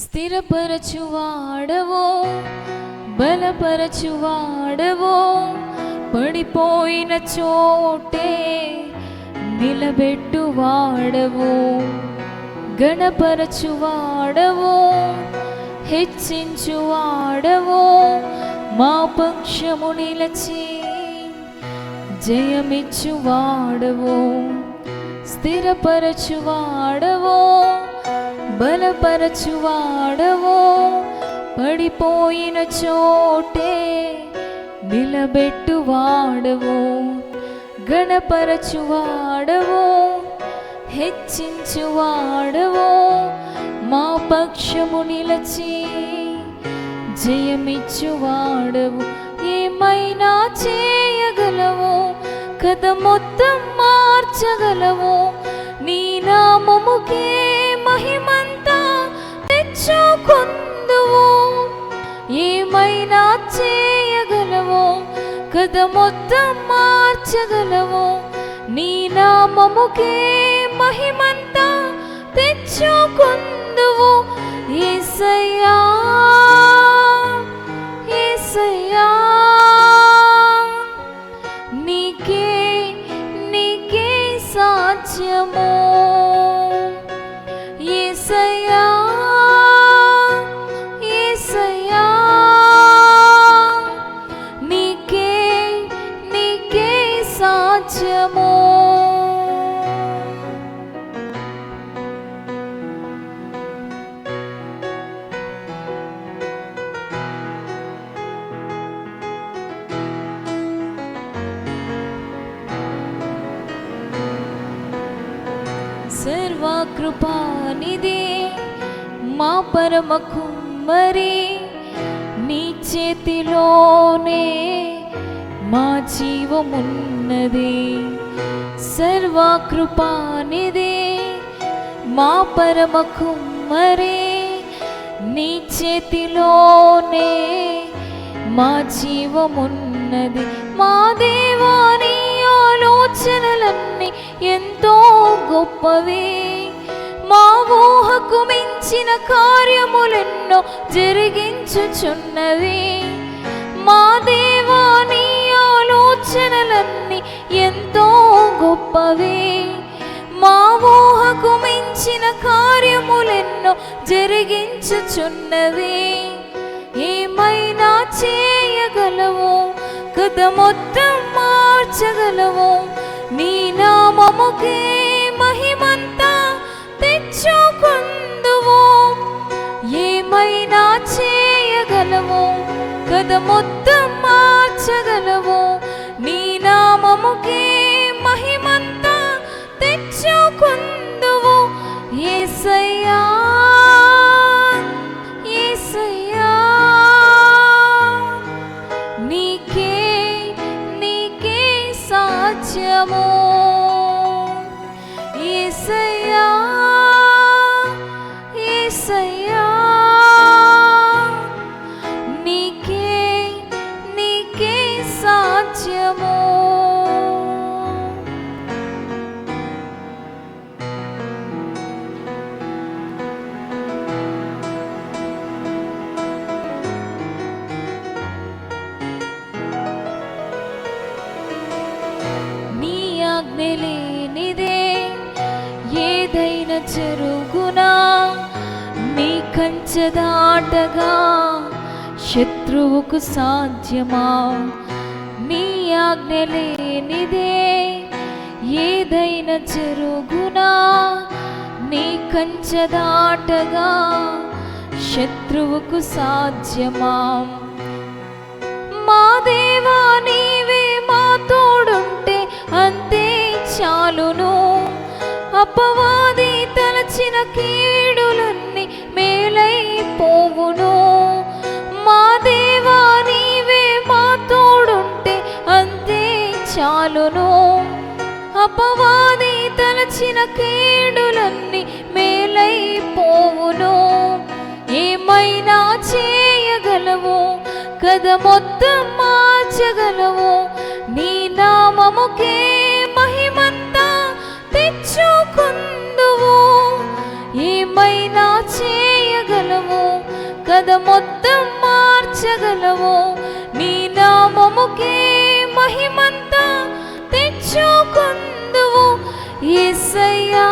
స్థిరపరచువాడవో బలపరచువాడవో పడిపోయిన చోటే నిలబెట్టువాడవో గణపరచువాడవో హెచ్చించువాడవో మా పక్షము నిలచి జయమిచ్చువాడవో స్థిరపరచువాడవో బలపరచువాడవో పడిపోయిన చోటే నిలబెట్టువాడవో గణపరచువాడవో హెచ్చించువాడవో మా పక్షము నిలచి జయమిచ్చువాడవు. ఏమైనా చేయగలవు, కథ మొత్తం మార్చగలవు, నీ నామముకే మహిమంతా తెచ్చుకొందువు. ఏమైనా చేయగలవు, కథ మొత్తం మార్చగలవు, నీ నామముకే మహిమంతా తెచ్చుకొందువు. యేసయ్యా యేసయ్యా నీకే నీకే సాధ్యము. యేసయ్యా యేసయ్యా నీకే నీకే సాధ్యము. సర్వకృపానిదే మా పరమ కుమ్మరి, నీ చేతిలోనే మా జీవమున్నది. సర్వకృపానిదే మా పరమ కుమ్మరి, నీ చేతిలోనే మా జీవమున్నది. మా దేవా నీ ఆలోచనలన్నీ ఎంతో గొప్పవి, మా ఊహకు మించిన కార్యములెన్నో జరిగించుచున్నవి. మా దేవా నీ ఆలోచనలన్నీ ఎంతో గొప్పవి, మా ఊహకు మించిన కార్యములెన్నో జరిగించుచున్నవి. ఏమైనా చేయగలవు, కథ మొత్తం మార్చగలవు, నీ నామముకే మహిమంతా తెచ్చుకొందువు. ఏమైనా చేయగలవు, కథ మొత్తం మార్చగలవు, నీ నామముకే మహిమంతా తెచ్చుకొందువు. యేసయ్యా యేసయ్యా నీకే నీకే సాధ్యము. యేసయ్యా యేసయ్యా నీకే నీకే సాధ్యము. నీ ఆజ్ఞ లేనిదే ఏదైనా జరుగునా, నీ కంచె దాటగా శత్రువుకు సాధ్యమా. నీ ఆజ్ఞ లేనిదే ఏదైనా జరుగునా, నీ కంచె దాటగా శత్రువుకు సాధ్యమా. మా దేవా నీవే మా తోడుంటే అంతే చాలును, అపవాది తలచిన కీడులన్నీ మేలైపోవును. మా దేవా నీవే మా తోడుంటే అంతే చాలును, అపవాది తలచిన కీడులన్నీ మేలైపోవును. ఏమైనా చేయగలవు, కథ మొత్తం మార్చగలవు, నీ నామముకే మహిమంతా తెచ్చుకొందువు. ఏమైనా చేయగలవు, కథ మొత్తం మార్చగలవు. నీ నామముకే మహిమంతా తెచ్చుకుందువు యేసయ్యా.